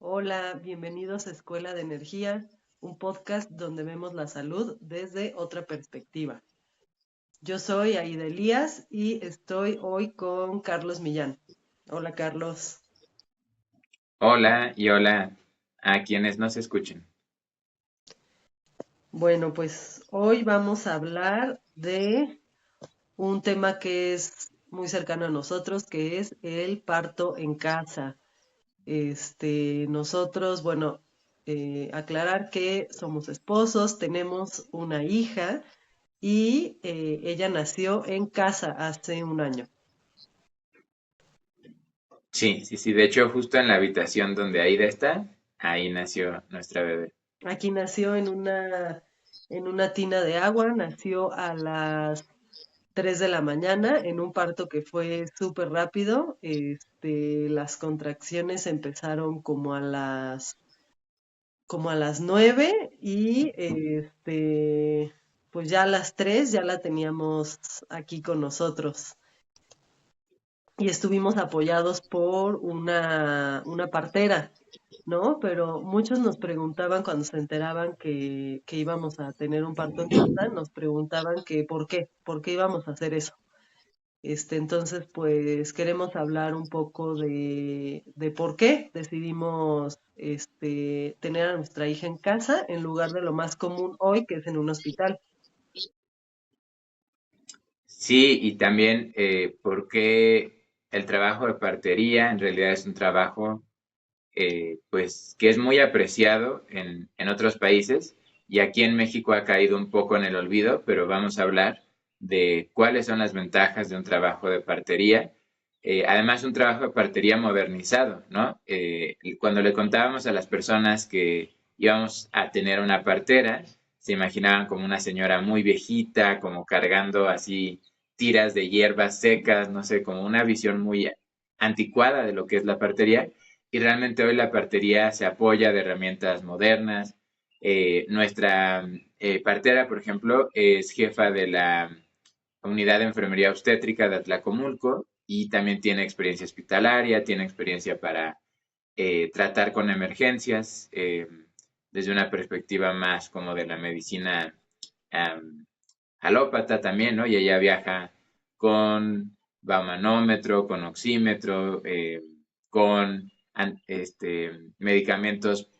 Hola, bienvenidos a Escuela de Energía, un podcast donde vemos la salud desde otra perspectiva. Yo soy Aida Elías y estoy hoy con Carlos Millán. Hola, Carlos. Hola y hola a quienes nos escuchen. Bueno, pues hoy vamos a hablar de un tema que es muy cercano a nosotros, que es el parto en casa. Nosotros, bueno, aclarar que somos esposos, tenemos una hija y ella nació en casa hace un año. Sí, sí, sí. De hecho, justo en la habitación donde Aida está, ahí nació nuestra bebé. Aquí nació en una tina de agua, nació a las 3 de la mañana en un parto que fue súper rápido. Las contracciones empezaron como a las 9 y pues ya a las 3 ya la teníamos aquí con nosotros. Y estuvimos apoyados por una partera, ¿no? Pero muchos nos preguntaban cuando se enteraban que íbamos a tener un parto en casa, nos preguntaban que por qué íbamos a hacer eso. Entonces, pues queremos hablar un poco de por qué decidimos tener a nuestra hija en casa en lugar de lo más común hoy, que es en un hospital. Sí, y también porque el trabajo de partería en realidad es un trabajo pues que es muy apreciado en otros países y aquí en México ha caído un poco en el olvido, pero vamos a hablar de cuáles son las ventajas de un trabajo de partería. Además, un trabajo de partería modernizado, ¿no? Cuando le contábamos a las personas que íbamos a tener una partera, se imaginaban como una señora muy viejita, como cargando así tiras de hierbas secas, no sé, como una visión muy anticuada de lo que es la partería y realmente hoy la partería se apoya de herramientas modernas. Nuestra partera, por ejemplo, es jefa de la unidad de enfermería obstétrica de Atlacomulco y también tiene experiencia hospitalaria, tiene experiencia para tratar con emergencias desde una perspectiva más como de la medicina um, alópata también, ¿no? Y ella viaja con baumanómetro, con oxímetro, con medicamentos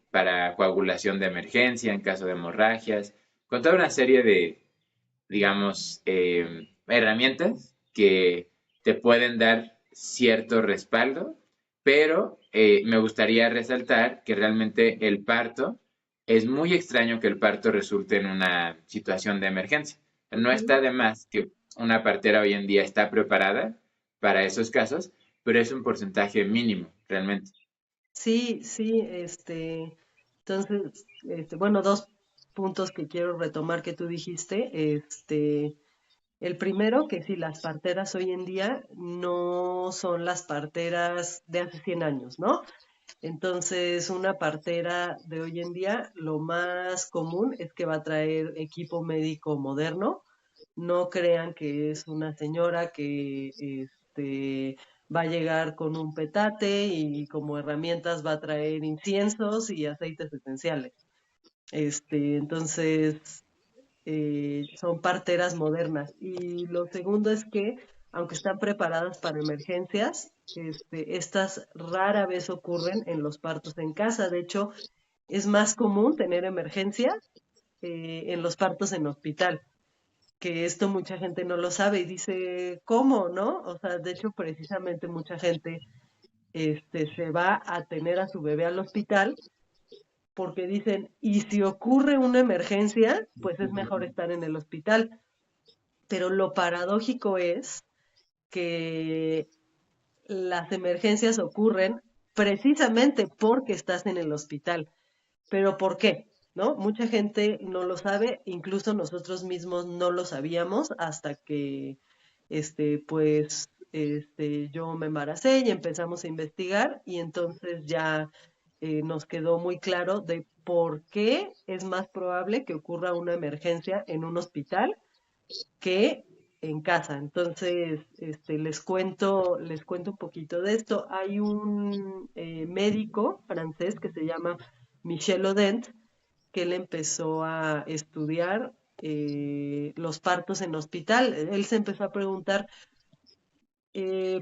para coagulación de emergencia en caso de hemorragias, con toda una serie de, digamos, herramientas que te pueden dar cierto respaldo, pero me gustaría resaltar que realmente el parto es muy extraño que el parto resulte en una situación de emergencia. No está de más que una partera hoy en día está preparada para esos casos, pero es un porcentaje mínimo, realmente. Sí, sí, entonces, bueno, dos puntos que quiero retomar que tú dijiste. El primero, que si las parteras hoy en día no son las parteras de hace 100 años, ¿no? Entonces, una partera de hoy en día, lo más común es que va a traer equipo médico moderno. No crean que es una señora que va a llegar con un petate y como herramientas va a traer inciensos y aceites esenciales. Entonces, son parteras modernas. Y lo segundo es que, aunque están preparadas para emergencias, estas rara vez ocurren en los partos en casa. De hecho, es más común tener emergencias en los partos en hospital, que esto mucha gente no lo sabe y dice, ¿cómo, no? O sea, de hecho, precisamente mucha gente se va a tener a su bebé al hospital porque dicen, y si ocurre una emergencia, pues es mejor estar en el hospital. Pero lo paradójico es que las emergencias ocurren precisamente porque estás en el hospital. ¿Pero por qué? ¿No? Mucha gente no lo sabe, incluso nosotros mismos no lo sabíamos hasta que, yo me embaracé y empezamos a investigar y entonces ya nos quedó muy claro de por qué es más probable que ocurra una emergencia en un hospital que en casa. Entonces, les cuento un poquito de esto. Hay un médico francés que se llama Michel Odent, que él empezó a estudiar los partos en hospital. Él se empezó a preguntar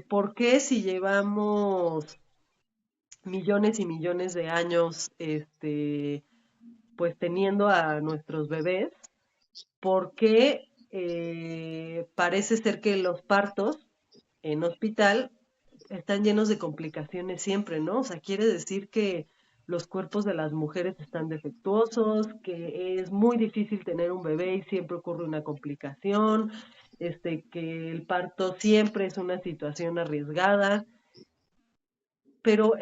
por qué si llevamos millones y millones de años, pues teniendo a nuestros bebés, ¿por qué parece ser que los partos en hospital están llenos de complicaciones siempre, ¿no? O sea, quiere decir que los cuerpos de las mujeres están defectuosos, que es muy difícil tener un bebé y siempre ocurre una complicación, que el parto siempre es una situación arriesgada, pero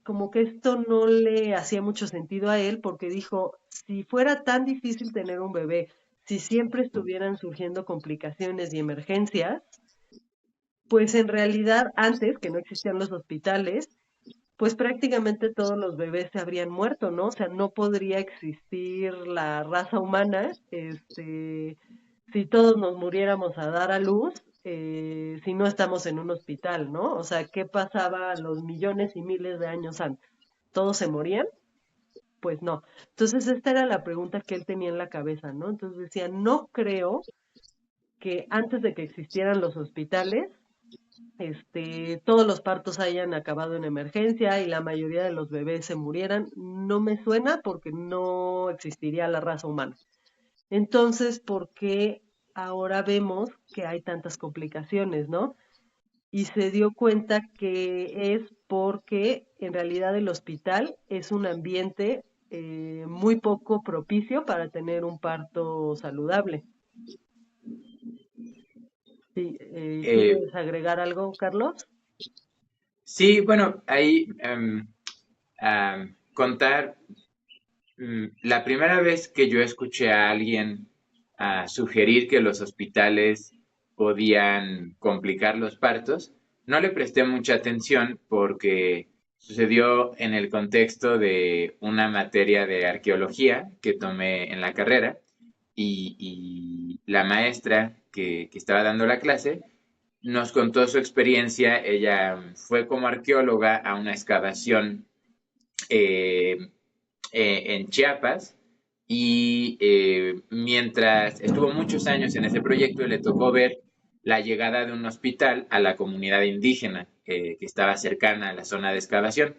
como que esto no le hacía mucho sentido a él porque dijo, si fuera tan difícil tener un bebé, si siempre estuvieran surgiendo complicaciones y emergencias, pues en realidad antes, que no existían los hospitales, pues prácticamente todos los bebés se habrían muerto, ¿no? O sea, no podría existir la raza humana, si todos nos muriéramos a dar a luz, si no estamos en un hospital, ¿no? O sea, ¿qué pasaba los millones y miles de años antes? ¿Todos se morían? Pues no. Entonces, esta era la pregunta que él tenía en la cabeza, ¿no? Entonces decía, no creo que antes de que existieran los hospitales, todos los partos hayan acabado en emergencia y la mayoría de los bebés se murieran, no me suena porque no existiría la raza humana. Entonces, ¿por qué ahora vemos que hay tantas complicaciones, no? Y se dio cuenta que es porque en realidad el hospital es un ambiente muy poco propicio para tener un parto saludable. Sí, Eh, ¿quieres agregar algo, Carlos? sí, bueno, ahí contar la primera vez que yo escuché a alguien sugerir que los hospitales podían complicar los partos, no le presté mucha atención porque sucedió en el contexto de una materia de arqueología que tomé en la carrera y la maestra que estaba dando la clase nos contó su experiencia. Ella fue como arqueóloga a una excavación eh, en Chiapas y mientras estuvo muchos años en ese proyecto le tocó ver la llegada de un hospital a la comunidad indígena que estaba cercana a la zona de excavación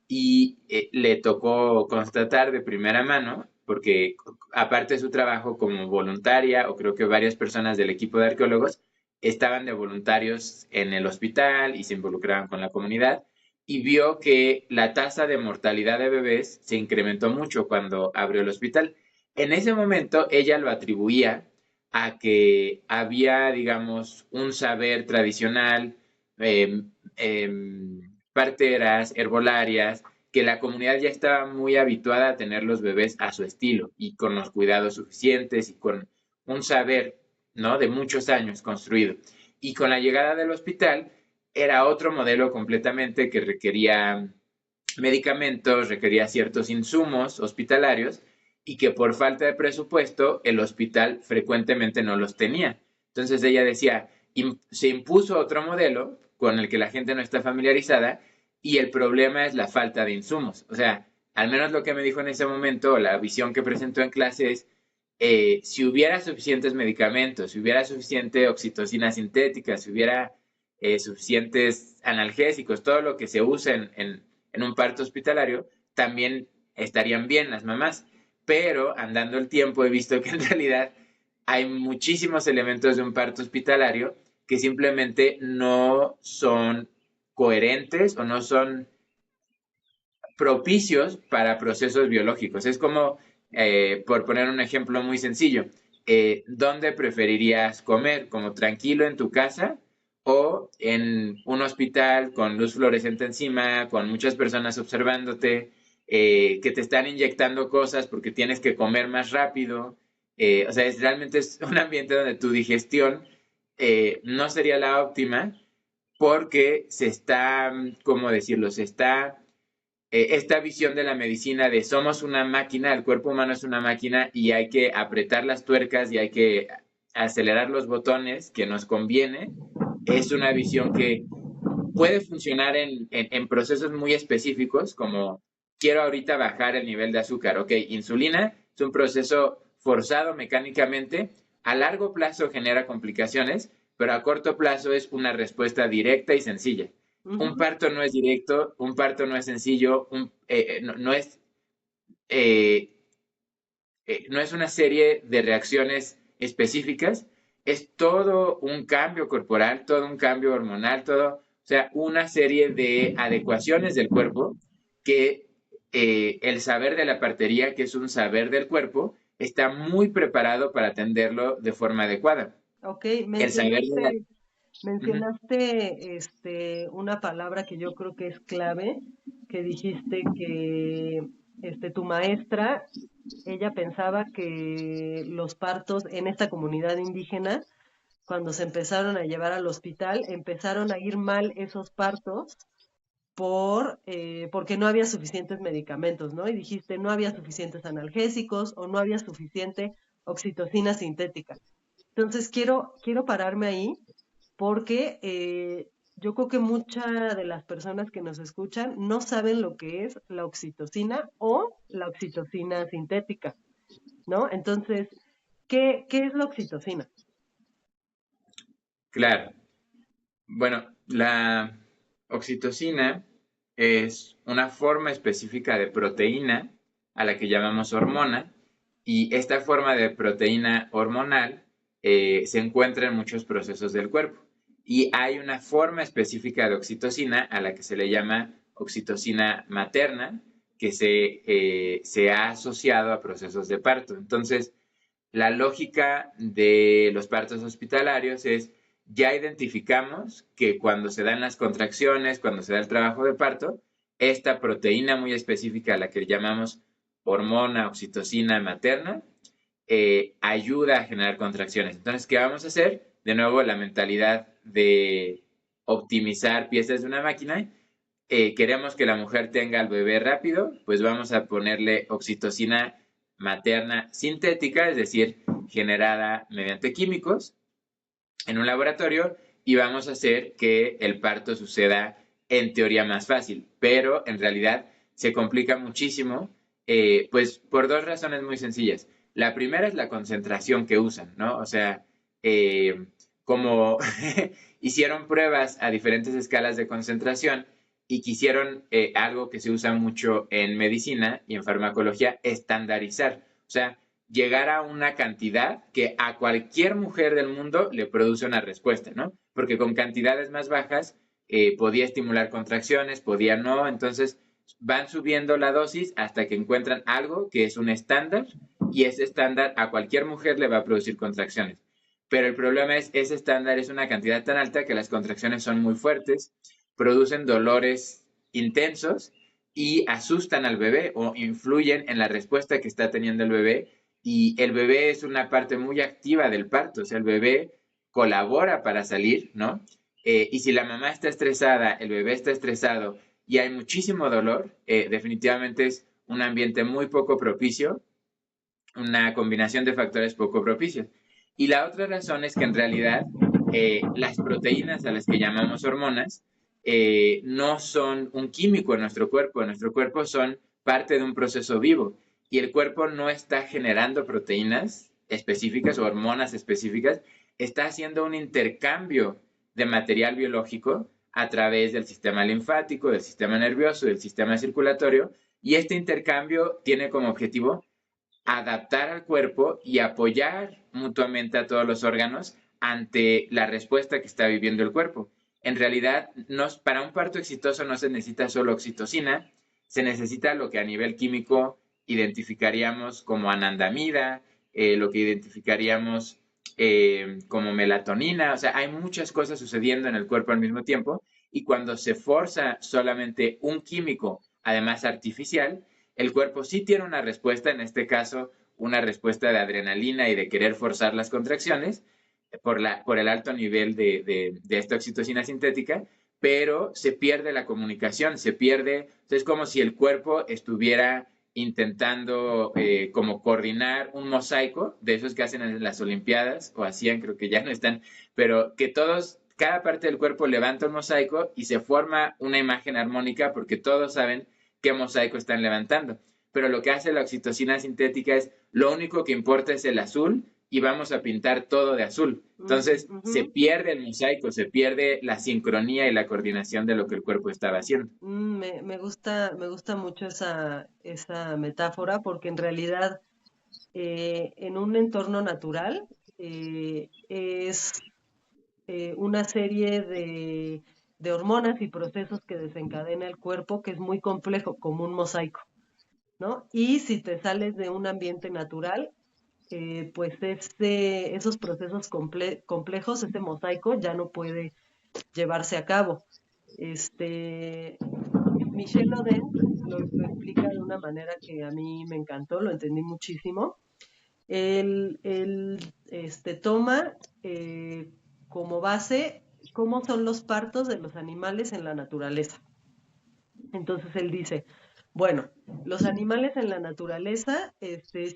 y le tocó constatar de primera mano, porque aparte de su trabajo como voluntaria, o creo que varias personas del equipo de arqueólogos estaban de voluntarios en el hospital y se involucraban con la comunidad, y vio que la tasa de mortalidad de bebés se incrementó mucho cuando abrió el hospital. En ese momento ella lo atribuía a que había, digamos, un saber tradicional, eh, eh, parteras, herbolarias, que la comunidad ya estaba muy habituada a tener los bebés a su estilo y con los cuidados suficientes y con un saber, ¿no? De muchos años construido. Y con la llegada del hospital era otro modelo completamente que requería medicamentos, requería ciertos insumos hospitalarios y que por falta de presupuesto el hospital frecuentemente no los tenía. Entonces ella decía, se impuso otro modelo con el que la gente no está familiarizada y el problema es la falta de insumos. O sea, al menos lo que me dijo en ese momento, la visión que presentó en clase es, si hubiera suficientes medicamentos, si hubiera suficiente oxitocina sintética, si hubiera suficientes analgésicos, todo lo que se usa en un parto hospitalario, también estarían bien las mamás. Pero andando el tiempo he visto que en realidad hay muchísimos elementos de un parto hospitalario que simplemente no son coherentes o no son propicios para procesos biológicos. Es como, por poner un ejemplo muy sencillo, ¿dónde preferirías comer? ¿Como tranquilo en tu casa o en un hospital con luz fluorescente encima, con muchas personas observándote, que te están inyectando cosas porque tienes que comer más rápido? O sea, realmente es un ambiente donde tu digestión no sería la óptima porque se está, ¿cómo decirlo? Se está esta visión de la medicina de somos una máquina, el cuerpo humano es una máquina y hay que apretar las tuercas y hay que acelerar los botones que nos conviene, es una visión que puede funcionar en procesos muy específicos, como quiero ahorita bajar el nivel de azúcar. Ok, insulina es un proceso forzado mecánicamente, a largo plazo genera complicaciones, pero a corto plazo es una respuesta directa y sencilla. Un Ujú. parto no es directo, un parto no es sencillo, eh, no es una serie de reacciones específicas, es todo un cambio corporal, todo un cambio hormonal, todo, o sea, una serie de adecuaciones del cuerpo que el saber de la partería, que es un saber del cuerpo, está muy preparado para atenderlo de forma adecuada. Ok, El saber de la... Ujú. mencionaste una palabra que yo creo que es clave, que dijiste que tu maestra, ella pensaba que los partos en esta comunidad indígena, cuando se empezaron a llevar al hospital, empezaron a ir mal esos partos porque no había suficientes medicamentos, ¿no? Y dijiste, no había suficientes analgésicos o no había suficiente oxitocina sintética. Entonces quiero pararme ahí porque yo creo que muchas de las personas que nos escuchan no saben lo que es la oxitocina o la oxitocina sintética, ¿no? Entonces, ¿qué es la oxitocina? Claro. Bueno, la oxitocina es una forma específica de proteína a la que llamamos hormona y esta forma de proteína hormonal se encuentra en muchos procesos del cuerpo y hay una forma específica de oxitocina a la que se le llama oxitocina materna que se ha asociado a procesos de parto. Entonces, la lógica de los partos hospitalarios es, ya identificamos que cuando se dan las contracciones, cuando se da el trabajo de parto, esta proteína muy específica, a la que llamamos hormona oxitocina materna, ayuda a generar contracciones. Entonces, ¿qué vamos a hacer? De nuevo, la mentalidad de optimizar piezas de una máquina. Queremos que la mujer tenga al bebé rápido, pues vamos a ponerle oxitocina materna sintética, es decir, generada mediante químicos en un laboratorio y vamos a hacer que el parto suceda en teoría más fácil, pero en realidad se complica muchísimo, pues por dos razones muy sencillas. La primera es la concentración que usan, ¿no? O sea, como hicieron pruebas a diferentes escalas de concentración y quisieron algo que se usa mucho en medicina y en farmacología, estandarizar. O sea, llegar a una cantidad que a cualquier mujer del mundo le produce una respuesta, ¿no? Porque con cantidades más bajas podía estimular contracciones, podía no, entonces van subiendo la dosis hasta que encuentran algo que es un estándar y ese estándar a cualquier mujer le va a producir contracciones. Pero el problema es, ese estándar es una cantidad tan alta que las contracciones son muy fuertes, producen dolores intensos y asustan al bebé o influyen en la respuesta que está teniendo el bebé y el bebé es una parte muy activa del parto, o sea, el bebé colabora para salir, ¿no? Y si la mamá está estresada, el bebé está estresado y hay muchísimo dolor, definitivamente es un ambiente muy poco propicio, una combinación de factores poco propicios. Y la otra razón es que en realidad las proteínas a las que llamamos hormonas no son un químico en nuestro cuerpo son parte de un proceso vivo y el cuerpo no está generando proteínas específicas o hormonas específicas, está haciendo un intercambio de material biológico a través del sistema linfático, del sistema nervioso, del sistema circulatorio, y este intercambio tiene como objetivo adaptar al cuerpo y apoyar mutuamente a todos los órganos ante la respuesta que está viviendo el cuerpo. En realidad, para un parto exitoso no se necesita solo oxitocina, se necesita lo que a nivel químico identificaríamos como anandamida, lo que identificaríamos como melatonina, o sea, hay muchas cosas sucediendo en el cuerpo al mismo tiempo y cuando se forza solamente un químico, además artificial, el cuerpo sí tiene una respuesta, en este caso una respuesta de adrenalina y de querer forzar las contracciones por el alto nivel de esta oxitocina sintética, pero se pierde la comunicación, se pierde, es como si el cuerpo estuviera intentando como coordinar un mosaico, de esos que hacen en las Olimpiadas, o hacían, creo que ya no están, pero que todos, cada parte del cuerpo levanta un mosaico y se forma una imagen armónica porque todos saben qué mosaico están levantando. Pero lo que hace la oxitocina sintética es, lo único que importa es el azul y vamos a pintar todo de azul. Entonces se Ujú. pierde el mosaico, se pierde la sincronía y la coordinación de lo que el cuerpo estaba haciendo. Me gusta mucho esa metáfora porque en realidad en un entorno natural es una serie de hormonas y procesos que desencadena el cuerpo que es muy complejo, como un mosaico, ¿no? Y si te sales de un ambiente natural, pues esos procesos complejos, ese mosaico ya no puede llevarse a cabo. Este, Michel Oden lo explica de una manera que a mí me encantó, lo entendí muchísimo. Él toma como base cómo son los partos de los animales en la naturaleza. Entonces él dice, bueno, los animales en la naturaleza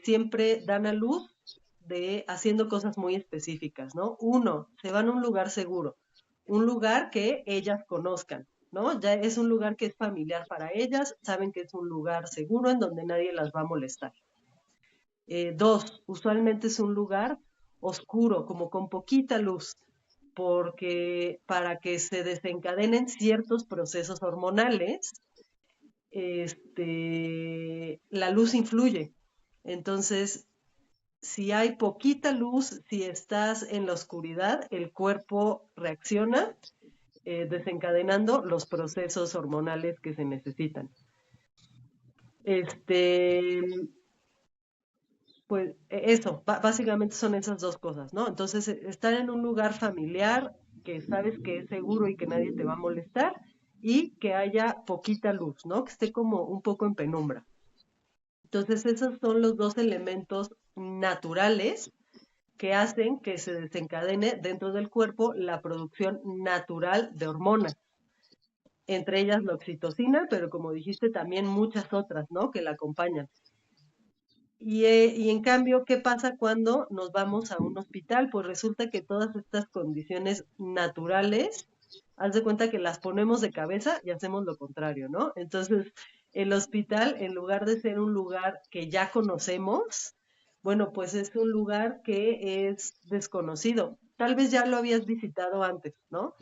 siempre dan a luz haciendo cosas muy específicas, ¿no? Uno, se van a un lugar seguro, un lugar que ellas conozcan, ¿no? Ya es un lugar que es familiar para ellas, saben que es un lugar seguro en donde nadie las va a molestar. Dos, usualmente es un lugar oscuro, como con poquita luz, porque para que se desencadenen ciertos procesos hormonales, la luz influye. Entonces, si hay poquita luz, si estás en la oscuridad, el cuerpo reacciona desencadenando los procesos hormonales que se necesitan. Este, pues eso, básicamente son esas dos cosas, ¿no? Entonces, estar en un lugar familiar que sabes que es seguro y que nadie te va a molestar y que haya poquita luz, ¿no? Que esté como un poco en penumbra. Entonces, esos son los dos elementos naturales que hacen que se desencadene dentro del cuerpo la producción natural de hormonas, entre ellas la oxitocina, pero como dijiste, también muchas otras, ¿no? Que la acompañan. Y en cambio, ¿qué pasa cuando nos vamos a un hospital? Pues resulta que todas estas condiciones naturales, haz de cuenta que las ponemos de cabeza y hacemos lo contrario, ¿no? Entonces, el hospital, en lugar de ser un lugar que ya conocemos, bueno, pues es un lugar que es desconocido. Tal vez ya lo habías visitado antes, ¿no?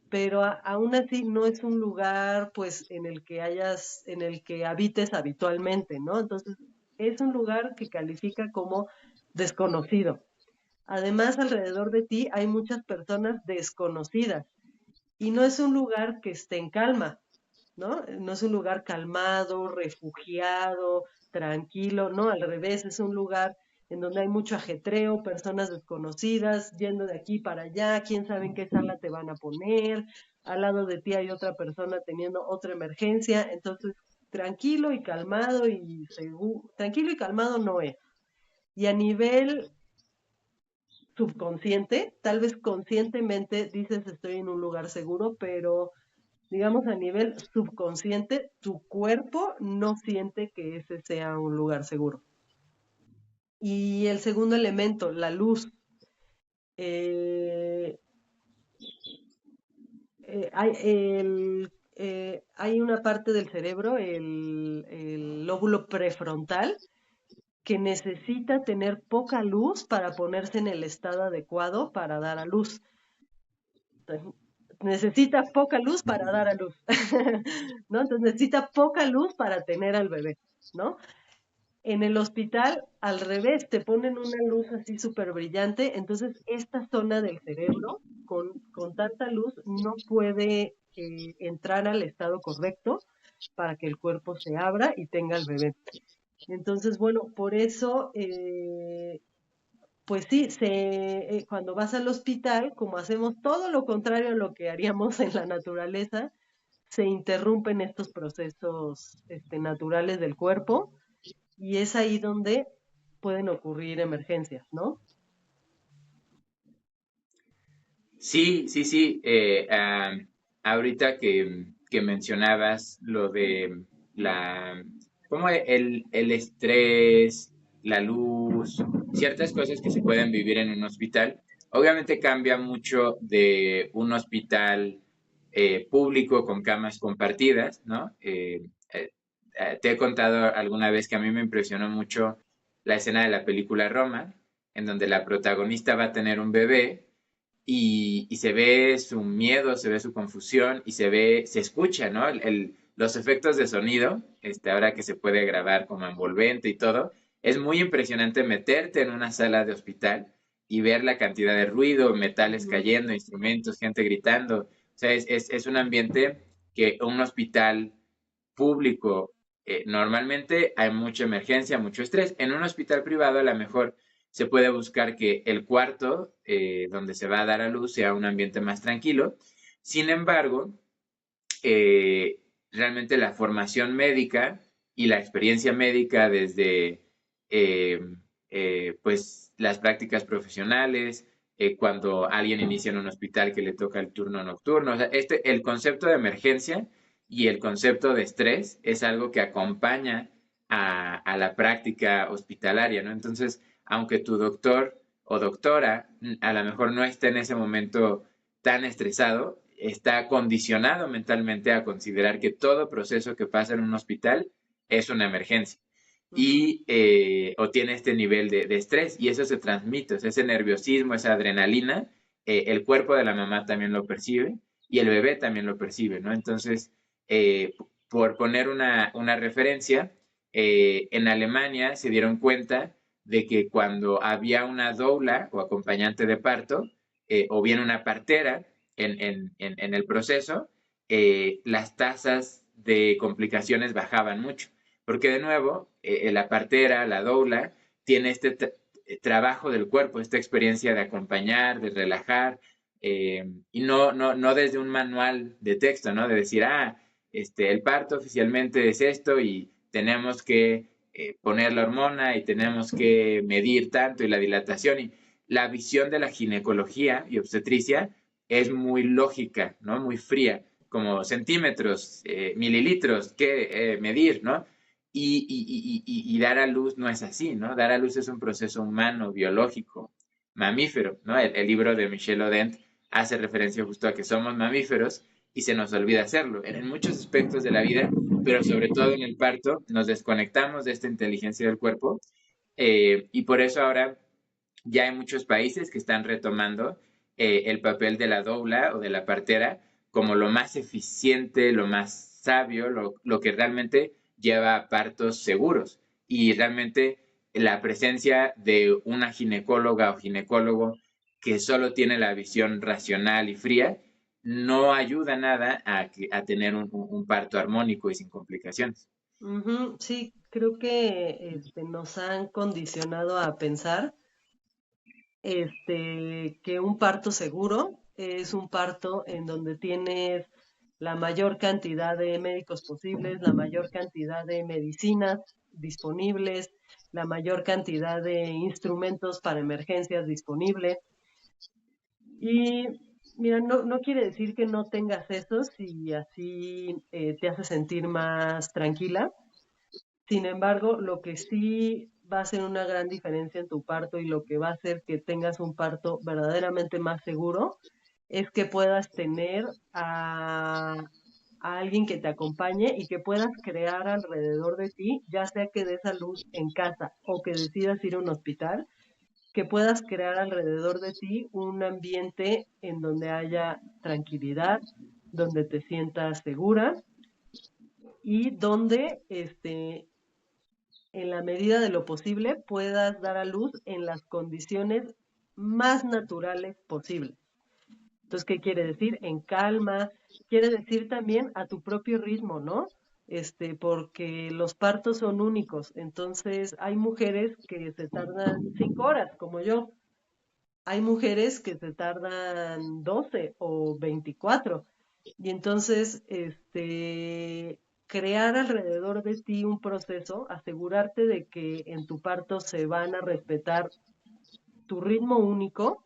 Pero aún así no es un lugar, pues, en el que habites habitualmente, ¿no? Entonces, es un lugar que califica como desconocido. Además, alrededor de ti hay muchas personas desconocidas y no es un lugar que esté en calma, ¿no? No es un lugar calmado, refugiado, tranquilo, no, al revés, es un lugar en donde hay mucho ajetreo, personas desconocidas yendo de aquí para allá, quién sabe en qué sala te van a poner, al lado de ti hay otra persona teniendo otra emergencia, entonces tranquilo y calmado y seguro, tranquilo y calmado no es. Y a nivel subconsciente, tal vez conscientemente dices estoy en un lugar seguro, pero digamos a nivel subconsciente, tu cuerpo no siente que ese sea un lugar seguro. Y el segundo elemento, la luz. Eh, hay una parte del cerebro, el lóbulo prefrontal, que necesita tener poca luz para ponerse en el estado adecuado para dar a luz. Entonces, necesita poca luz para dar a luz, ¿no? Entonces necesita poca luz para tener al bebé, ¿no? En el hospital, al revés, te ponen una luz así súper brillante, entonces esta zona del cerebro con tanta luz no puede entrar al estado correcto para que el cuerpo se abra y tenga el bebé. Entonces, bueno, por eso, pues sí, cuando vas al hospital, como hacemos todo lo contrario a lo que haríamos en la naturaleza, se interrumpen estos procesos naturales del cuerpo y es ahí donde pueden ocurrir emergencias, ¿no? Sí, sí, sí. Ahorita que mencionabas lo de la como el estrés, la luz, ciertas cosas que se pueden vivir en un hospital. Obviamente cambia mucho de un hospital público con camas compartidas, ¿no? Te he contado alguna vez que a mí me impresionó mucho la escena de la película Roma, en donde la protagonista va a tener un bebé y se ve su miedo, se ve su confusión y se escucha, ¿no? Los efectos de sonido, ahora que se puede grabar como envolvente y todo, es muy impresionante meterte en una sala de hospital y ver la cantidad de ruido, metales Ujú, cayendo, instrumentos, gente gritando. O sea, es un ambiente que un hospital público, normalmente hay mucha emergencia, mucho estrés. En un hospital privado a lo mejor se puede buscar que el cuarto donde se va a dar a luz sea un ambiente más tranquilo. Sin embargo, eh, realmente la formación médica y la experiencia médica desde eh, pues las prácticas profesionales, cuando alguien inicia en un hospital que le toca el turno nocturno, o sea, el concepto de emergencia y el concepto de estrés es algo que acompaña a la práctica hospitalaria, ¿no? Entonces, aunque tu doctor o doctora a lo mejor no esté en ese momento tan estresado, está condicionado mentalmente a considerar que todo proceso que pasa en un hospital es una emergencia ujú, o tiene este nivel de estrés y eso se transmite, o sea, ese nerviosismo, esa adrenalina, el cuerpo de la mamá también lo percibe y el bebé también lo percibe, ¿no? Entonces, por poner una referencia, en Alemania se dieron cuenta de que cuando había una doula o acompañante de parto, o bien una partera en el proceso, las tasas de complicaciones bajaban mucho. Porque de nuevo, la partera, la doula, tiene trabajo del cuerpo, esta experiencia de acompañar, de relajar, y no desde un manual de texto, ¿no? De decir, el parto oficialmente es esto y tenemos que poner la hormona y tenemos que medir tanto y la dilatación y la visión de la ginecología y obstetricia es muy lógica, ¿no? Muy fría, como centímetros, mililitros, que medir, ¿no? Y dar a luz no es así, ¿no? Dar a luz es un proceso humano, biológico, mamífero, ¿no? El libro de Michel Odent hace referencia justo a que somos mamíferos y se nos olvida hacerlo en muchos aspectos de la vida, pero sobre todo en el parto nos desconectamos de esta inteligencia del cuerpo y por eso ahora ya hay muchos países que están retomando el papel de la doula o de la partera como lo más eficiente, lo más sabio, lo que realmente lleva a partos seguros. Y realmente la presencia de una ginecóloga o ginecólogo que solo tiene la visión racional y fría no ayuda nada a tener un parto armónico y sin complicaciones. ujú. Sí, creo que nos han condicionado a pensar que un parto seguro es un parto en donde tienes la mayor cantidad de médicos posibles, la mayor cantidad de medicinas disponibles, la mayor cantidad de instrumentos para emergencias disponibles. Y mira, no quiere decir que no tengas eso si así te hace sentir más tranquila. Sin embargo, lo que sí va a hacer una gran diferencia en tu parto y lo que va a hacer que tengas un parto verdaderamente más seguro es que puedas tener a alguien que te acompañe y que puedas crear alrededor de ti, ya sea que des a luz en casa o que decidas ir a un hospital, que puedas crear alrededor de ti un ambiente en donde haya tranquilidad, donde te sientas segura y donde en la medida de lo posible, puedas dar a luz en las condiciones más naturales posibles. Entonces, ¿qué quiere decir? En calma, quiere decir también a tu propio ritmo, ¿no? Porque los partos son únicos. Entonces, hay mujeres que se tardan 5 horas, como yo. Hay mujeres que se tardan 12 o 24. Y entonces, crear alrededor de ti un proceso, asegurarte de que en tu parto se van a respetar tu ritmo único,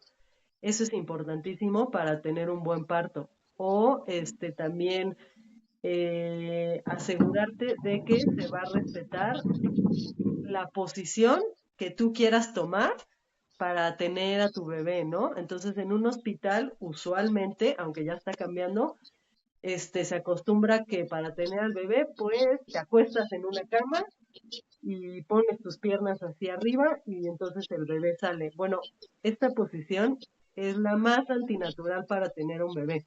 eso es importantísimo para tener un buen parto. O también asegurarte de que se va a respetar la posición que tú quieras tomar para tener a tu bebé, ¿no? Entonces, en un hospital, usualmente, aunque ya está cambiando, se acostumbra que para tener al bebé, pues te acuestas en una cama y pones tus piernas hacia arriba y entonces el bebé sale. Bueno, esta posición es la más antinatural para tener un bebé.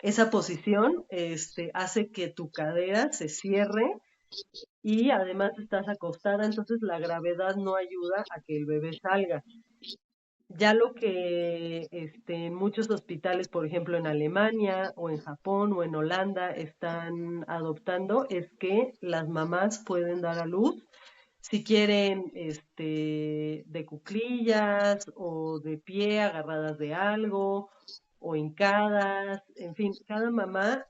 Esa posición, hace que tu cadera se cierre y además estás acostada, entonces la gravedad no ayuda a que el bebé salga. Ya lo que en muchos hospitales, por ejemplo en Alemania o en Japón o en Holanda, están adoptando es que las mamás pueden dar a luz si quieren de cuclillas o de pie agarradas de algo o hincadas, en fin, cada mamá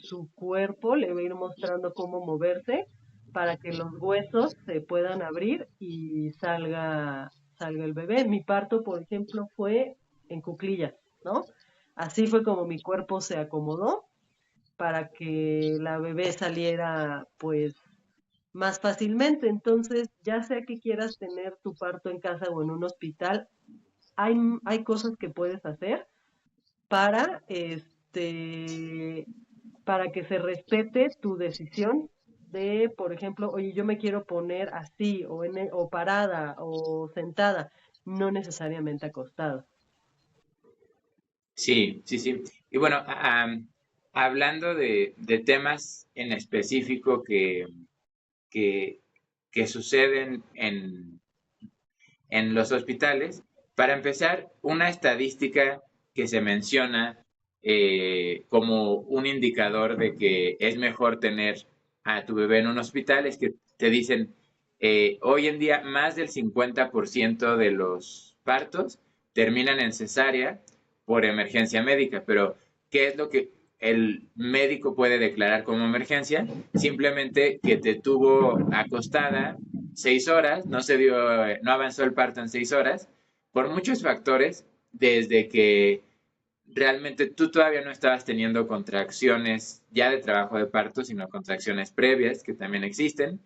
su cuerpo le va a ir mostrando cómo moverse para que los huesos se puedan abrir y salga el bebé. Mi parto, por ejemplo, fue en cuclillas, ¿no? Así fue como mi cuerpo se acomodó para que la bebé saliera pues más fácilmente. Entonces, ya sea que quieras tener tu parto en casa o en un hospital, hay cosas que puedes hacer para para que se respete tu decisión de, por ejemplo, oye, yo me quiero poner así, o parada, o sentada, no necesariamente acostada. Sí, sí, sí. Y bueno, hablando de temas en específico que, que suceden en los hospitales, para empezar, una estadística que se menciona como un indicador de que es mejor tener a tu bebé en un hospital es que te dicen, hoy en día más del 50% de los partos terminan en cesárea por emergencia médica, pero ¿qué es lo que el médico puede declarar como emergencia? Simplemente que te tuvo acostada 6 horas, no se dio, no avanzó el parto en 6 horas, por muchos factores, desde que realmente tú todavía no estabas teniendo contracciones ya de trabajo de parto, sino contracciones previas que también existen,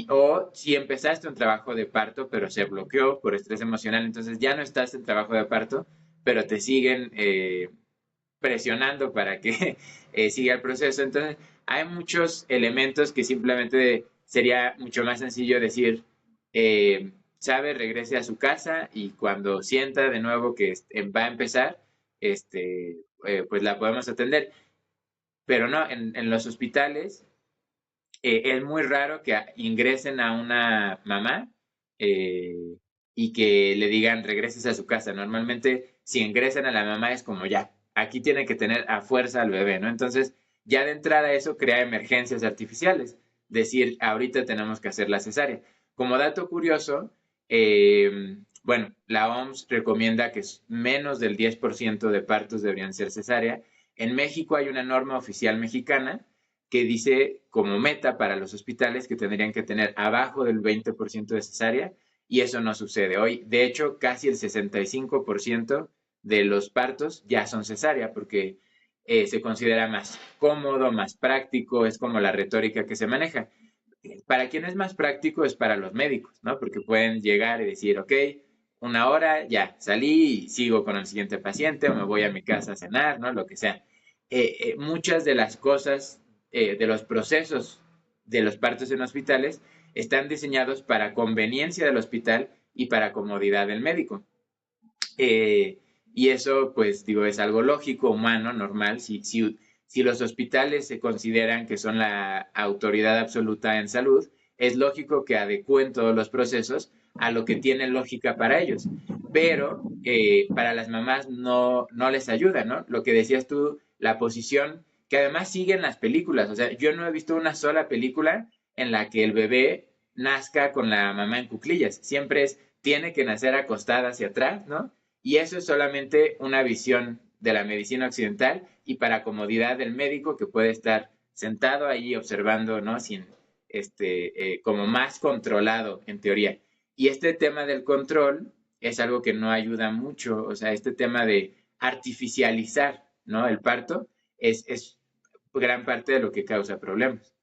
o si empezaste un trabajo de parto, pero se bloqueó por estrés emocional, entonces ya no estás en trabajo de parto, pero te siguen presionando para que siga el proceso. Entonces, hay muchos elementos que simplemente sería mucho más sencillo decir, sabe, regrese a su casa y cuando sienta de nuevo que va a empezar, pues la podemos atender. Pero no, en los hospitales es muy raro que ingresen a una mamá eh, y que le digan regreses a su casa. Normalmente, si ingresan a la mamá es como ya, aquí tiene que tener a fuerza al bebé, ¿no? Entonces, ya de entrada eso crea emergencias artificiales. Decir, ahorita tenemos que hacer la cesárea. Como dato curioso, bueno, la OMS recomienda que menos del 10% de partos deberían ser cesárea. En México hay una norma oficial mexicana que dice como meta para los hospitales que tendrían que tener abajo del 20% de cesárea y eso no sucede hoy. De hecho, casi el 65% de los partos ya son cesárea porque se considera más cómodo, más práctico, es como la retórica que se maneja. Para quien es más práctico es para los médicos, ¿no? Porque pueden llegar y decir, ok, una hora, ya, salí y sigo con el siguiente paciente o me voy a mi casa a cenar, ¿no? Lo que sea. Muchas de las cosas, de los procesos de los partos en hospitales están diseñados para conveniencia del hospital y para comodidad del médico. Eh, y eso, pues, digo, es algo lógico, humano, normal. Si los hospitales se consideran que son la autoridad absoluta en salud, es lógico que adecúen todos los procesos a lo que tiene lógica para ellos. Pero para las mamás no les ayuda, ¿no? Lo que decías tú, la posición, que además siguen las películas. O sea, yo no he visto una sola película en la que el bebé nazca con la mamá en cuclillas. Siempre tiene que nacer acostada hacia atrás, ¿no? Y eso es solamente una visión de la medicina occidental y para comodidad del médico que puede estar sentado ahí observando, ¿no? Sin, como más controlado en teoría. Y este tema del control es algo que no ayuda mucho, o sea, este tema de artificializar, ¿no? El parto es gran parte de lo que causa problemas.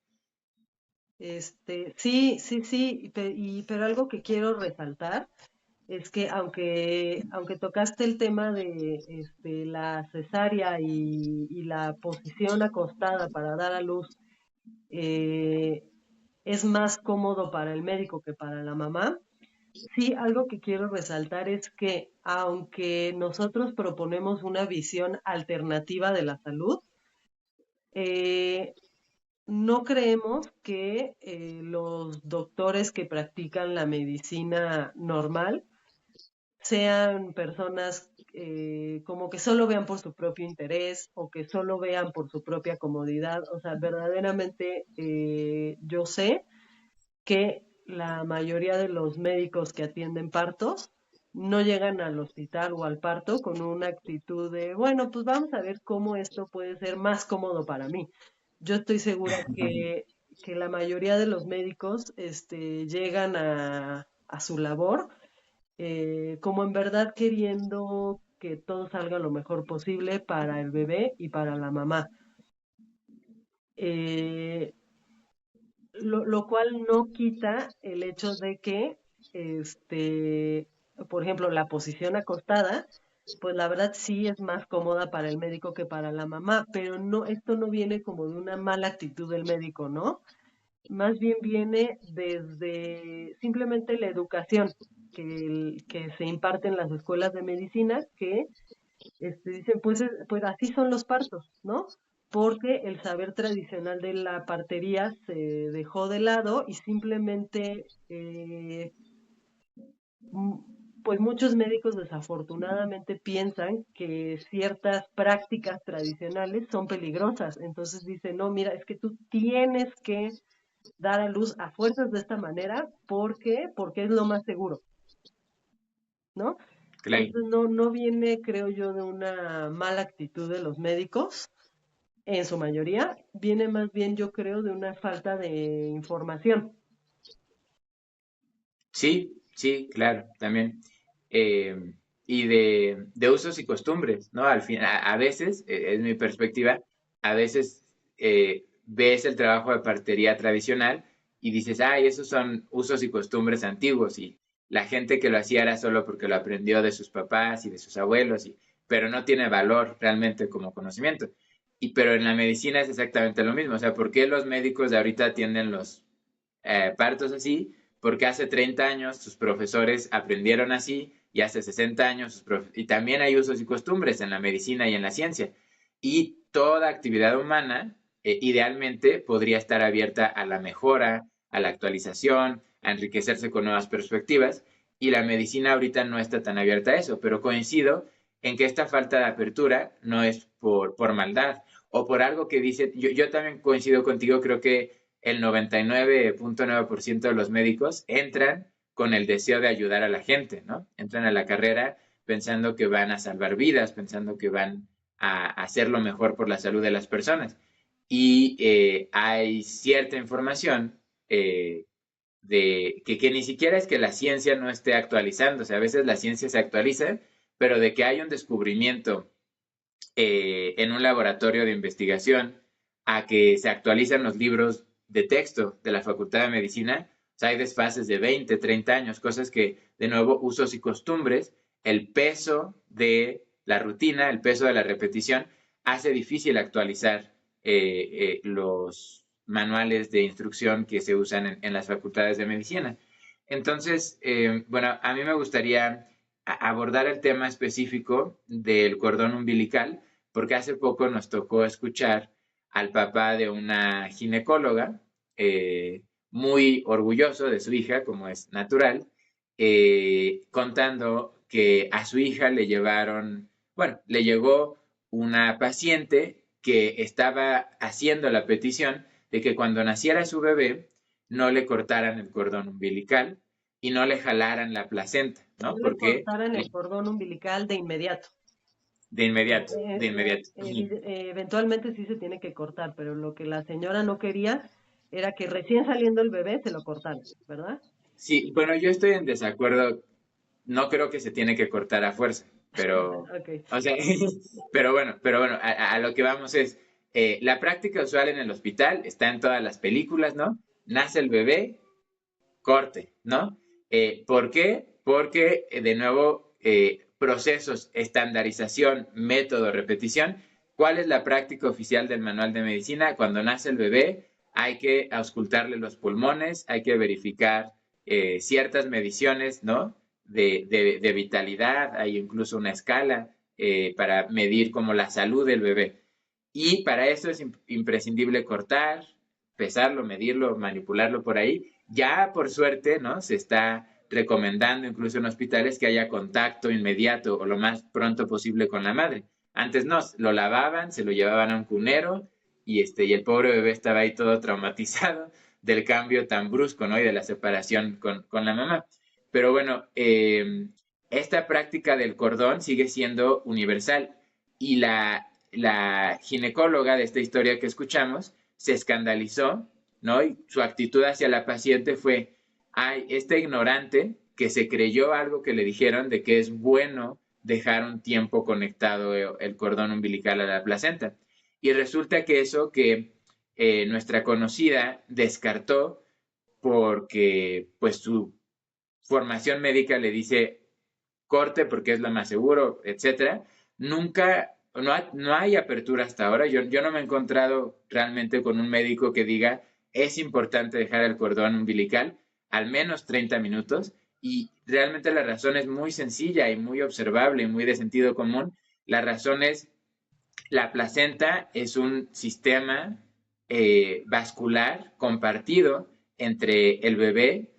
Sí, sí, sí, pero algo que quiero resaltar es que aunque tocaste el tema de la cesárea y la posición acostada para dar a luz, eh, es más cómodo para el médico que para la mamá. Sí, algo que quiero resaltar es que aunque nosotros proponemos una visión alternativa de la salud, eh, no creemos que los doctores que practican la medicina normal sean personas como que solo vean por su propio interés o que solo vean por su propia comodidad. O sea, verdaderamente yo sé que la mayoría de los médicos que atienden partos no llegan al hospital o al parto con una actitud de, bueno, pues vamos a ver cómo esto puede ser más cómodo para mí. Yo estoy segura que la mayoría de los médicos llegan a su labor como en verdad queriendo que todo salga lo mejor posible para el bebé y para la mamá. Eh, lo cual no quita el hecho de que, por ejemplo, la posición acostada, pues la verdad sí es más cómoda para el médico que para la mamá, pero no, esto no viene como de una mala actitud del médico, ¿no? Más bien viene desde simplemente la educación que se imparte en las escuelas de medicina, que dicen, pues, pues así son los partos, ¿no? Porque el saber tradicional de la partería se dejó de lado y simplemente, pues muchos médicos desafortunadamente piensan que ciertas prácticas tradicionales son peligrosas. Entonces dicen, no, mira, es que tú tienes que dar a luz a fuerzas de esta manera, ¿por qué? Porque es lo más seguro, ¿no? Claro. Entonces no viene, creo yo, de una mala actitud de los médicos, en su mayoría, viene más bien, yo creo, de una falta de información. Sí, sí, claro, también. Y de usos y costumbres, ¿no? Al fin, a veces, es mi perspectiva, a veces ves el trabajo de partería tradicional y dices, ay, esos son usos y costumbres antiguos y la gente que lo hacía era solo porque lo aprendió de sus papás y de sus abuelos, pero no tiene valor realmente como conocimiento. Pero en la medicina es exactamente lo mismo, o sea, ¿por qué los médicos de ahorita atienden los partos así? Porque hace 30 años sus profesores aprendieron así y hace 60 años y también hay usos y costumbres en la medicina y en la ciencia. Y toda actividad humana idealmente podría estar abierta a la mejora, a la actualización, a enriquecerse con nuevas perspectivas y la medicina ahorita no está tan abierta a eso, pero coincido en que esta falta de apertura no es por maldad o por algo que dice, yo también coincido contigo, creo que el 99.9% de los médicos entran con el deseo de ayudar a la gente, ¿no? Entran a la carrera pensando que van a salvar vidas, pensando que van a hacer lo mejor por la salud de las personas. Y hay cierta información que ni siquiera es que la ciencia no esté actualizando, o sea, a veces la ciencia se actualiza, pero de que hay un descubrimiento en un laboratorio de investigación a que se actualizan los libros de texto de la Facultad de Medicina, o sea, hay desfases de 20, 30 años, cosas que, de nuevo, usos y costumbres, el peso de la rutina, el peso de la repetición, hace difícil actualizar los manuales de instrucción que se usan en las facultades de medicina. Entonces, bueno, a mí me gustaría abordar el tema específico del cordón umbilical, porque hace poco nos tocó escuchar al papá de una ginecóloga, muy orgulloso de su hija, como es natural, contando que a su hija le llevaron, bueno, le llegó una paciente que estaba haciendo la petición de que cuando naciera su bebé no le cortaran el cordón umbilical y no le jalaran la placenta, No ¿no? le Porque cortaran el cordón umbilical de inmediato. de inmediato, de inmediato. Eventualmente sí se tiene que cortar, pero lo que la señora no quería era que recién saliendo el bebé se lo cortaran, ¿verdad? Sí, bueno, yo estoy en desacuerdo. No creo que se tiene que cortar a fuerza, pero, Ok. o sea, pero bueno, a lo que vamos es, La práctica usual en el hospital está en todas las películas, ¿no? Nace el bebé, corte, ¿no? ¿Por qué? Porque, de nuevo, procesos, estandarización, método, repetición. ¿Cuál es la práctica oficial del manual de medicina? Cuando nace el bebé, hay que auscultarle los pulmones, hay que verificar ciertas mediciones, ¿no? De vitalidad, hay incluso una escala para medir como la salud del bebé. Y para eso es imprescindible cortar, pesarlo, medirlo, manipularlo por ahí. Ya por suerte, ¿no? Se está recomendando incluso en hospitales que haya contacto inmediato o lo más pronto posible con la madre. Antes no, lo lavaban, se lo llevaban a un cunero y el pobre bebé estaba ahí todo traumatizado del cambio tan brusco, ¿no? Y de la separación con la mamá. Pero bueno, esta práctica del cordón sigue siendo universal y la ginecóloga de esta historia que escuchamos se escandalizó, ¿no? Y su actitud hacia la paciente fue, ay, esta ignorante que se creyó algo que le dijeron de que es bueno dejar un tiempo conectado el cordón umbilical a la placenta. Y resulta que eso que nuestra conocida descartó porque pues su formación médica le dice corte porque es lo más seguro, etcétera. Nunca, no hay apertura hasta ahora. Yo no me he encontrado realmente con un médico que diga es importante dejar el cordón umbilical al menos 30 minutos y realmente la razón es muy sencilla y muy observable y muy de sentido común. La razón es la placenta es un sistema vascular compartido entre el bebé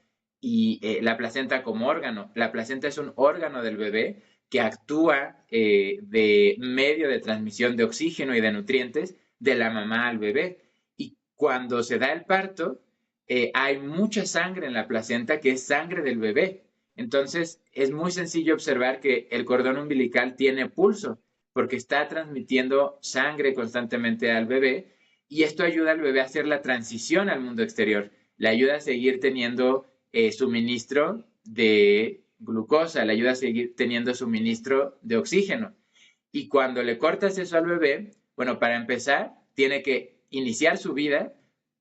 y la placenta como órgano. La placenta es un órgano del bebé que actúa de medio de transmisión de oxígeno y de nutrientes de la mamá al bebé. Y cuando se da el parto, hay mucha sangre en la placenta que es sangre del bebé. Entonces, es muy sencillo observar que el cordón umbilical tiene pulso porque está transmitiendo sangre constantemente al bebé y esto ayuda al bebé a hacer la transición al mundo exterior. Le ayuda a seguir teniendo suministro de glucosa, le ayuda a seguir teniendo suministro de oxígeno. Y cuando le cortas eso al bebé, bueno, para empezar, tiene que iniciar su vida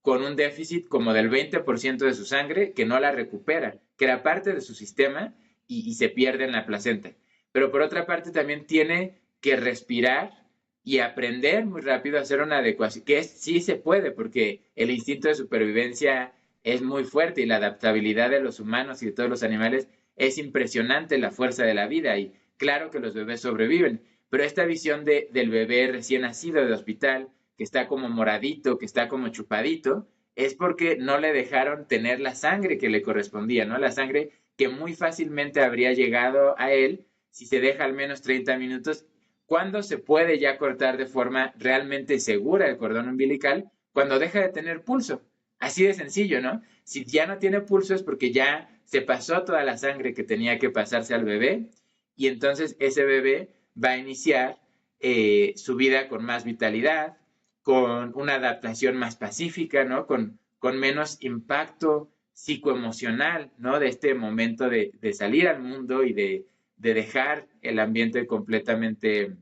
con un déficit como del 20% de su sangre que no la recupera, que era parte de su sistema y se pierde en la placenta. Pero por otra parte también tiene que respirar y aprender muy rápido a hacer una adecuación, que sí se puede, porque el instinto de supervivencia es muy fuerte y la adaptabilidad de los humanos y de todos los animales es impresionante la fuerza de la vida y claro que los bebés sobreviven, pero esta visión del bebé recién nacido de hospital, que está como moradito, que está como chupadito, es porque no le dejaron tener la sangre que le correspondía, ¿no? La sangre que muy fácilmente habría llegado a él si se deja al menos 30 minutos. ¿Cuándo se puede ya cortar de forma realmente segura el cordón umbilical? Cuando deja de tener pulso. Así de sencillo, ¿no? Si ya no tiene pulso es porque ya se pasó toda la sangre que tenía que pasarse al bebé y entonces ese bebé va a iniciar su vida con más vitalidad, con una adaptación más pacífica, ¿no? Con menos impacto psicoemocional, ¿no? De este momento de salir al mundo y de dejar el ambiente completamente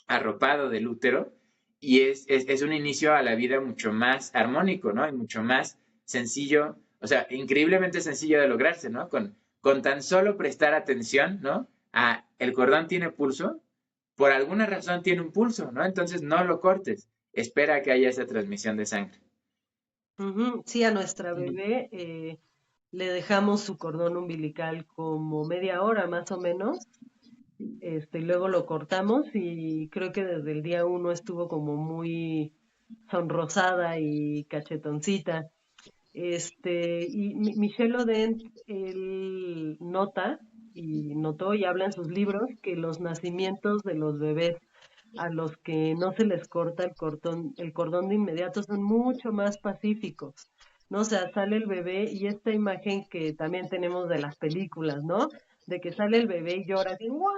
arropado del útero y es un inicio a la vida mucho más armónico, ¿no? Y mucho más sencillo, o sea, increíblemente sencillo de lograrse, ¿no? Con tan solo prestar atención, ¿no? A el cordón tiene pulso, por alguna razón tiene un pulso, ¿no? Entonces no lo cortes, espera a que haya esa transmisión de sangre. Ujú. Sí, a nuestra bebé le dejamos su cordón umbilical como media hora más o menos. Y luego lo cortamos y creo que desde el día uno estuvo como muy sonrosada y cachetoncita. Y Michel Odent, él nota y notó y habla en sus libros que los nacimientos de los bebés a los que no se les corta el cordón de inmediato son mucho más pacíficos. ¿No? O sea, sale el bebé y esta imagen que también tenemos de las películas, ¿no? De que sale el bebé y llora así, ¡guau!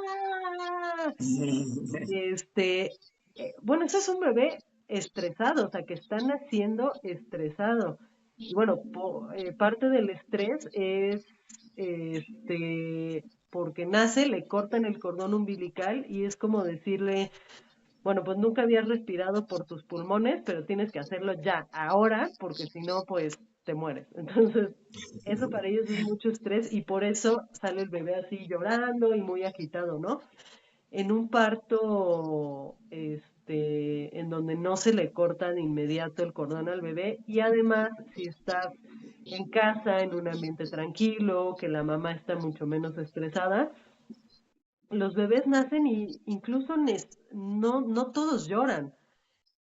Bueno, ese es un bebé estresado, o sea, que está naciendo estresado. Y bueno, parte del estrés es, porque nace, le cortan el cordón umbilical y es como decirle, bueno, pues nunca habías respirado por tus pulmones, pero tienes que hacerlo ya, ahora, porque si no, pues te mueres. Entonces, eso para ellos es mucho estrés y por eso sale el bebé así llorando y muy agitado, ¿no? En un parto, en donde no se le corta de inmediato el cordón al bebé y además si estás en casa, en un ambiente tranquilo, que la mamá está mucho menos estresada, los bebés nacen y incluso no todos lloran,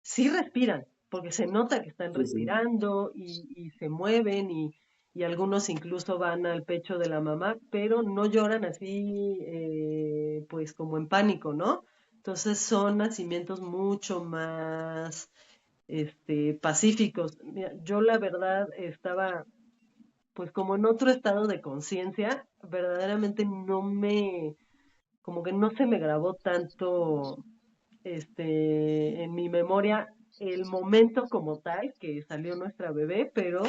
sí respiran, porque se nota que están Sí, sí. respirando y se mueven y algunos incluso van al pecho de la mamá, pero no lloran así, pues como en pánico, ¿no? Entonces son nacimientos mucho más, pacíficos. Mira, yo la verdad estaba, pues como en otro estado de conciencia, verdaderamente como que no se me grabó tanto en mi memoria el momento como tal que salió nuestra bebé, pero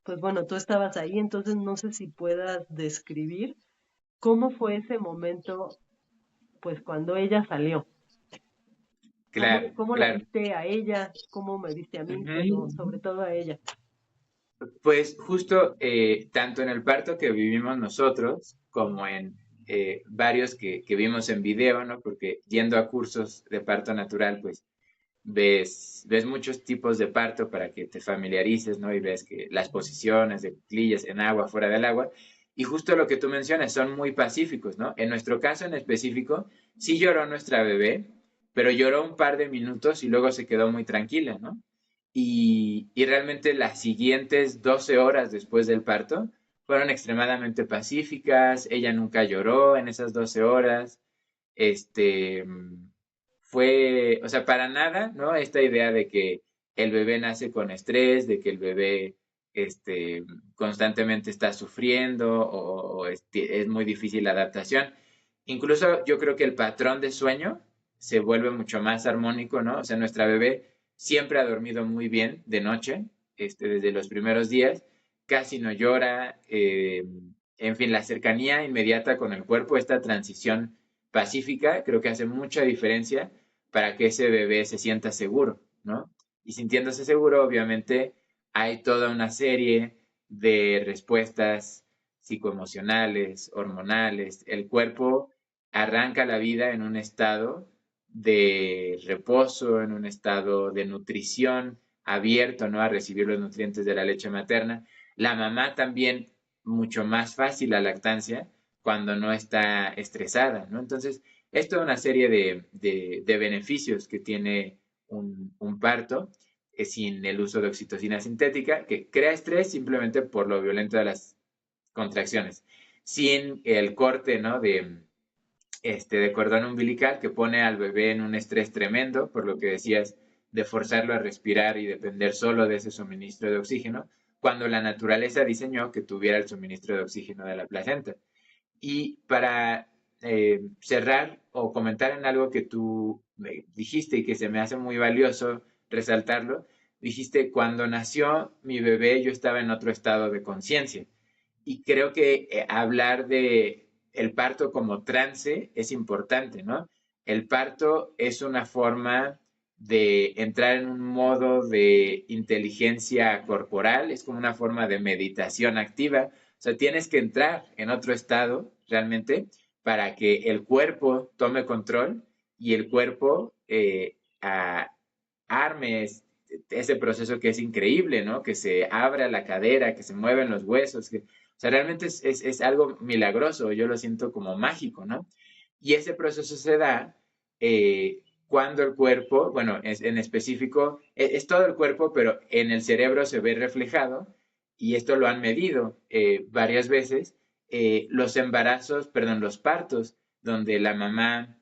pues bueno, tú estabas ahí, entonces no sé si puedas describir cómo fue ese momento, pues cuando ella salió. Claro, ¿Cómo la claro. viste a ella? ¿Cómo me viste a mí? Pero Ujú. sobre todo a ella. Pues justo tanto en el parto que vivimos nosotros como en varios que vimos en video, ¿no? Porque yendo a cursos de parto natural, pues ves muchos tipos de parto para que te familiarices, ¿no? Y ves que las posiciones de cuclillas en agua, fuera del agua. Y justo lo que tú mencionas, son muy pacíficos, ¿no? En nuestro caso en específico, sí lloró nuestra bebé, pero lloró un par de minutos y luego se quedó muy tranquila, ¿no? Y realmente las siguientes 12 horas después del parto fueron extremadamente pacíficas, ella nunca lloró en esas 12 horas, este, fue, o sea, para nada, ¿no? Esta idea de que el bebé nace con estrés, de que el bebé, este, constantemente está sufriendo o es muy difícil la adaptación. Incluso yo creo que el patrón de sueño se vuelve mucho más armónico, ¿no? O sea, nuestra bebé siempre ha dormido muy bien de noche, desde los primeros días, casi no llora, en fin, la cercanía inmediata con el cuerpo, esta transición pacífica, creo que hace mucha diferencia para que ese bebé se sienta seguro, ¿no? Y sintiéndose seguro, obviamente, hay toda una serie de respuestas psicoemocionales, hormonales. El cuerpo arranca la vida en un estado de reposo, en un estado de nutrición abierto, ¿no? A recibir los nutrientes de la leche materna. La mamá también mucho más fácil la lactancia cuando no está estresada, ¿no? Entonces, es toda una serie de beneficios que tiene un parto sin el uso de oxitocina sintética, que crea estrés simplemente por lo violento de las contracciones, sin el corte, ¿no? De cordón umbilical que pone al bebé en un estrés tremendo, por lo que decías, de forzarlo a respirar y depender solo de ese suministro de oxígeno, cuando la naturaleza diseñó que tuviera el suministro de oxígeno de la placenta. Y para cerrar o comentar en algo que tú me dijiste y que se me hace muy valioso resaltarlo, dijiste, cuando nació mi bebé yo estaba en otro estado de conciencia. Y creo que hablar de el parto como trance es importante, ¿no? El parto es una forma de entrar en un modo de inteligencia corporal, es como una forma de meditación activa. O sea, tienes que entrar en otro estado realmente para que el cuerpo tome control y el cuerpo arme ese proceso que es increíble, ¿no? Que se abra la cadera, que se mueven los huesos, o sea, realmente es algo milagroso, yo lo siento como mágico, ¿no? Y ese proceso se da cuando el cuerpo, bueno, en específico, es todo el cuerpo, pero en el cerebro se ve reflejado, y esto lo han medido varias veces, los embarazos, perdón, los partos, donde la mamá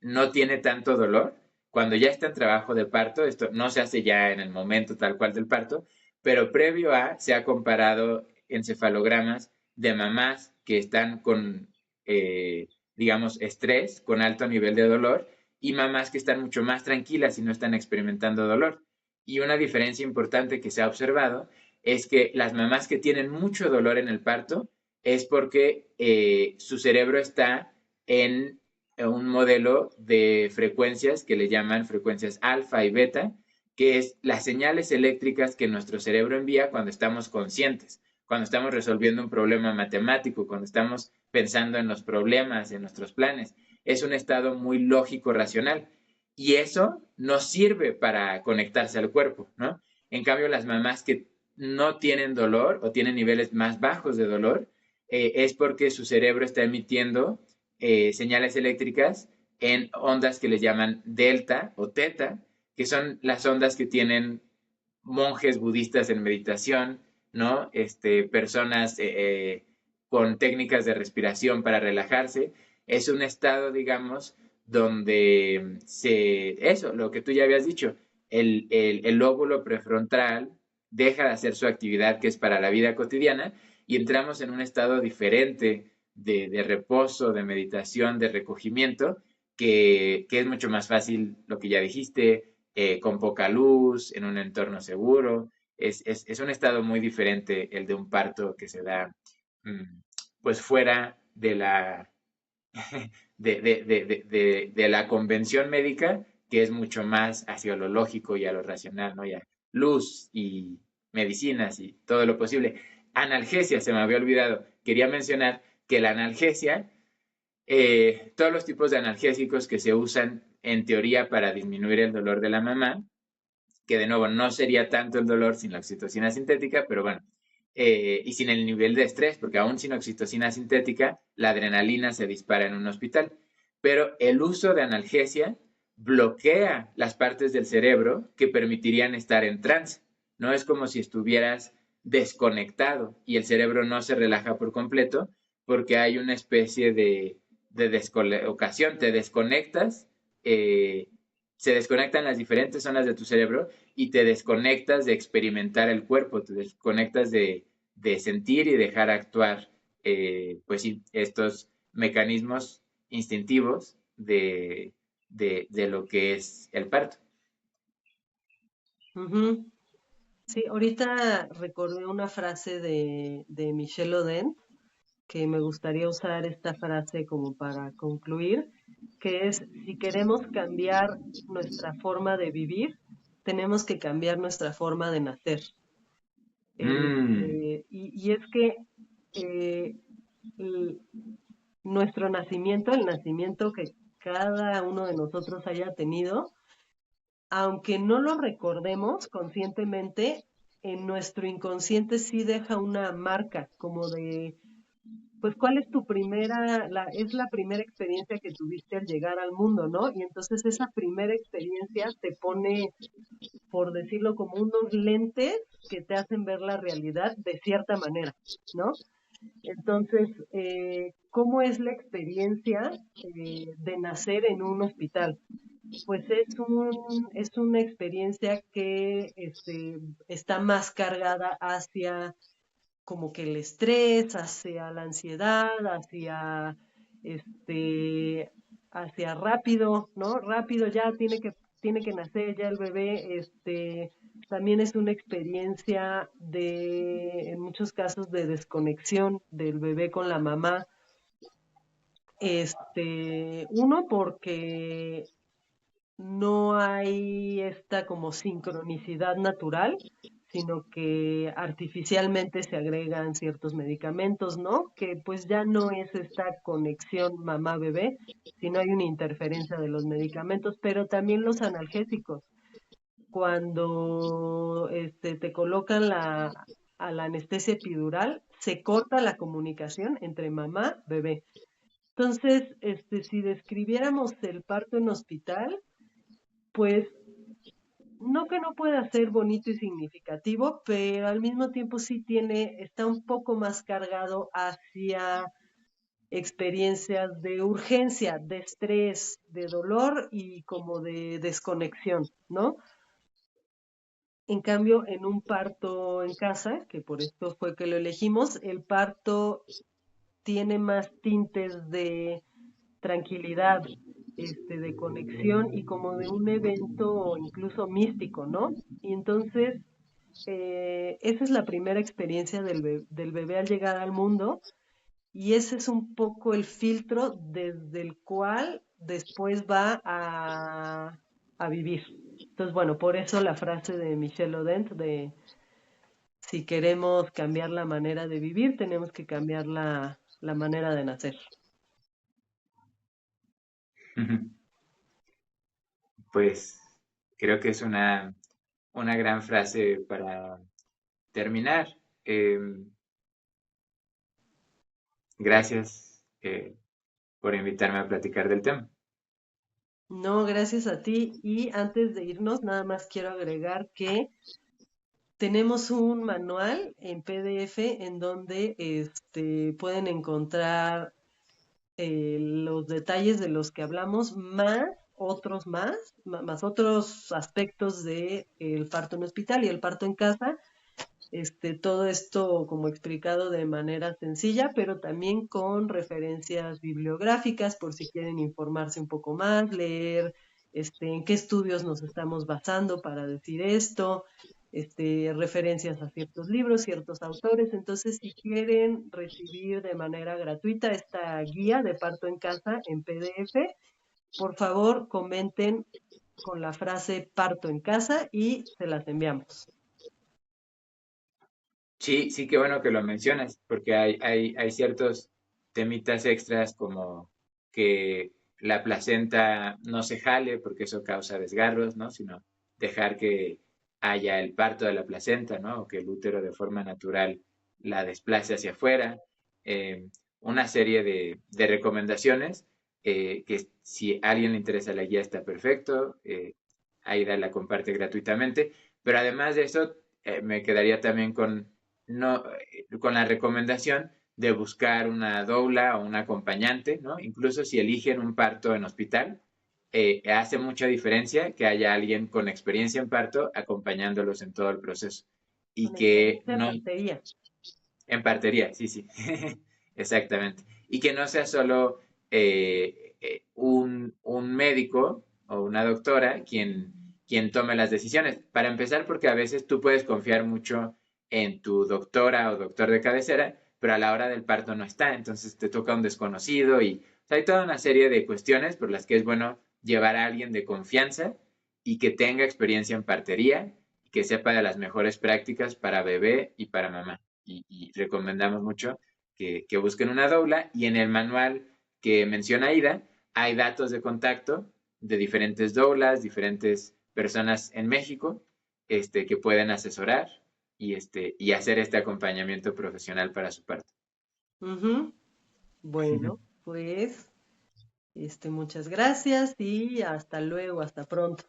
no tiene tanto dolor. Cuando ya está en trabajo de parto, esto no se hace ya en el momento tal cual del parto, pero previo a, se ha comparado encefalogramas de mamás que están con, digamos, estrés, con alto nivel de dolor, y mamás que están mucho más tranquilas y no están experimentando dolor. Y una diferencia importante que se ha observado es que las mamás que tienen mucho dolor en el parto es porque su cerebro está en un modelo de frecuencias que le llaman frecuencias alfa y beta, que es las señales eléctricas que nuestro cerebro envía cuando estamos conscientes, cuando estamos resolviendo un problema matemático, cuando estamos pensando en los problemas, en nuestros planes. Es un estado muy lógico, racional. Y eso nos sirve para conectarse al cuerpo, ¿no? En cambio, las mamás que no tienen dolor o tienen niveles más bajos de dolor, es porque su cerebro está emitiendo señales eléctricas en ondas que les llaman delta o teta, que son las ondas que tienen monjes budistas en meditación, ¿no? Personas con técnicas de respiración para relajarse. Es un estado, digamos, donde eso, lo que tú ya habías dicho, el lóbulo prefrontal deja de hacer su actividad que es para la vida cotidiana y entramos en un estado diferente de reposo, de meditación, de recogimiento, que es mucho más fácil lo que ya dijiste, con poca luz, en un entorno seguro. Es un estado muy diferente el de un parto que se da pues fuera de la convención médica, que es mucho más hacia lo lógico y a lo racional, ¿no? Ya luz y medicinas y todo lo posible. Analgesia, se me había olvidado. Quería mencionar que la analgesia, todos los tipos de analgésicos que se usan en teoría para disminuir el dolor de la mamá, que de nuevo no sería tanto el dolor sin la oxitocina sintética, pero bueno, y sin el nivel de estrés, porque aún sin oxitocina sintética, la adrenalina se dispara en un hospital. Pero el uso de analgesia bloquea las partes del cerebro que permitirían estar en trance. No es como si estuvieras desconectado y el cerebro no se relaja por completo porque hay una especie de descolocación, te desconectas, eh, se desconectan las diferentes zonas de tu cerebro y te desconectas de experimentar el cuerpo, te desconectas de sentir y dejar actuar, pues sí, estos mecanismos instintivos de lo que es el parto. Ujú. Sí, ahorita recordé una frase de Michel Oden que me gustaría usar esta frase como para concluir, que es, si queremos cambiar nuestra forma de vivir, tenemos que cambiar nuestra forma de nacer. Mm, Y es que eh, l- nuestro nacimiento, el nacimiento que cada uno de nosotros haya tenido, aunque no lo recordemos conscientemente, en nuestro inconsciente sí deja una marca como de, pues, ¿cuál es tu es la primera experiencia que tuviste al llegar al mundo, ¿no? Y entonces esa primera experiencia te pone, por decirlo, como unos lentes que te hacen ver la realidad de cierta manera, ¿no? Entonces, ¿cómo es la experiencia de nacer en un hospital? Pues es una experiencia que está más cargada hacia como que el estrés, hacia la ansiedad, este, hacia rápido, ¿no? Rápido ya tiene que nacer ya el bebé, también es una experiencia en muchos casos, de desconexión del bebé con la mamá. Uno, porque no hay esta como sincronicidad natural, sino que artificialmente se agregan ciertos medicamentos, ¿no? Que pues ya no es esta conexión mamá-bebé, sino hay una interferencia de los medicamentos, pero también los analgésicos. Cuando te colocan a la anestesia epidural, se corta la comunicación entre mamá-bebé. Entonces, si describiéramos el parto en hospital, pues no que no pueda ser bonito y significativo, pero al mismo tiempo sí está un poco más cargado hacia experiencias de urgencia, de estrés, de dolor y como de desconexión, ¿no? En cambio, en un parto en casa, que por esto fue que lo elegimos, el parto tiene más tintes de tranquilidad, de conexión y como de un evento incluso místico, ¿no? Y entonces, esa es la primera experiencia del bebé al llegar al mundo y ese es un poco el filtro desde el cual después va a vivir. Entonces, bueno, por eso la frase de Michel Odent de si queremos cambiar la manera de vivir, tenemos que cambiar la manera de nacer. Pues creo que es una gran frase para terminar. Gracias por invitarme a platicar del tema. No, gracias a ti. Y antes de irnos, nada más quiero agregar que tenemos un manual en PDF en donde pueden encontrar los detalles de los que hablamos, más otros más otros aspectos de el parto en hospital y el parto en casa. Todo esto como explicado de manera sencilla, pero también con referencias bibliográficas por si quieren informarse un poco más, leer en qué estudios nos estamos basando para decir esto, referencias a ciertos libros, ciertos autores. Entonces, si quieren recibir de manera gratuita esta guía de parto en casa en PDF, por favor comenten con la frase parto en casa y se las enviamos. Sí, sí, qué bueno que lo mencionas, porque hay ciertos temitas extras como que la placenta no se jale, porque eso causa desgarros, ¿no? Sino dejar que haya el parto de la placenta, ¿no? O que el útero de forma natural la desplace hacia afuera. Eh, una serie de recomendaciones que si a alguien le interesa la guía está perfecto. Aida la comparte gratuitamente, pero además de eso, me quedaría también no, con la recomendación de buscar una doula o un acompañante, ¿no? Incluso si eligen un parto en hospital, hace mucha diferencia que haya alguien con experiencia en parto acompañándolos en todo el proceso. Y Con que experiencia en no, partería. en partería, sí, sí, exactamente. Y que no sea solo un médico o una doctora quien tome las decisiones. Para empezar, porque a veces tú puedes confiar mucho en tu doctora o doctor de cabecera, pero a la hora del parto no está, entonces te toca un desconocido y o sea, hay toda una serie de cuestiones por las que es bueno llevar a alguien de confianza y que tenga experiencia en partería y que sepa de las mejores prácticas para bebé y para mamá y recomendamos mucho que busquen una doula y en el manual que menciona Ida hay datos de contacto de diferentes doulas, diferentes personas en México que pueden asesorar y hacer este acompañamiento profesional para su parto. Ujú. Bueno, pues muchas gracias y hasta luego, hasta pronto.